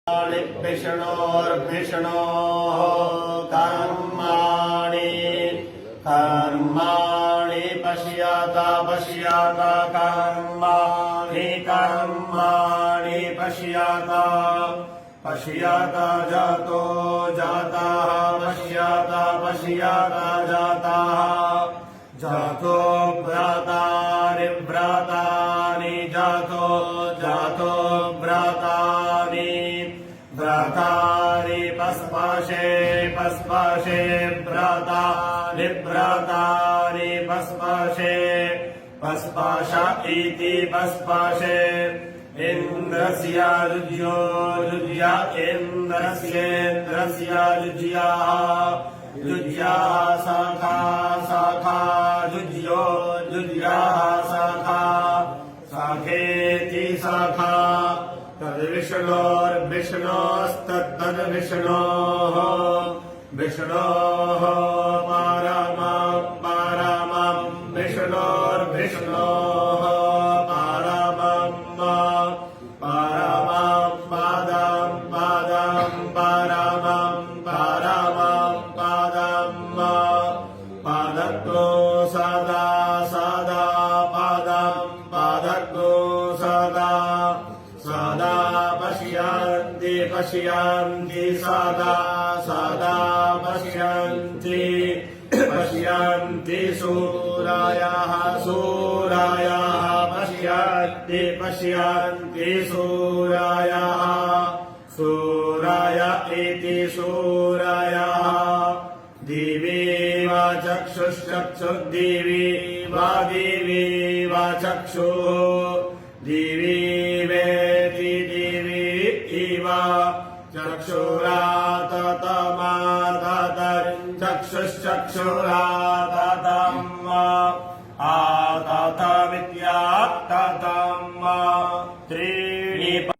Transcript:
विष्णोर्विष्णोः कर्माणि कर्माणि पश्यत पश्यत कर्माणि कर्माणि पश्यत पश्यत जातो जातः पश्यत पश्यत जातः जातो व्रतानि व्रतानि जातो जातो व्रतानि व्रतानि पस्पशे पस्पशे व्रतानि व्रतानि पस्पशे पस्पश इति पस्पशे इन्द्रस्य युज्यो युज्या इन्द्रस्येन्द्रस्य युज्याः युज्याः सखा सखा युज्यो युज्याः सखा सखेति सखा तद्विष्णोर्विष्णोस्तद्विष्णोः विष्णोः परमं परमं विष्णोर्विष्णोः परमं परमं पदं पदं परमं परमं पदं पदतो सदा सदा पदं पदतो सदा सदा पश्यन्ति पश्यन्ति सदा सदा पश्यन्ति पश्यन्ति सूरयः सूरयः पश्यन्ति पश्यन्ति सूरयः सूरय इति सूरयः दिवि वा चक्षुश्चक्षुर्दिवि वा चक्षुः दिवि वेति दिवि इव चक्षुश्चक्षुराततम् आततमित्याततम्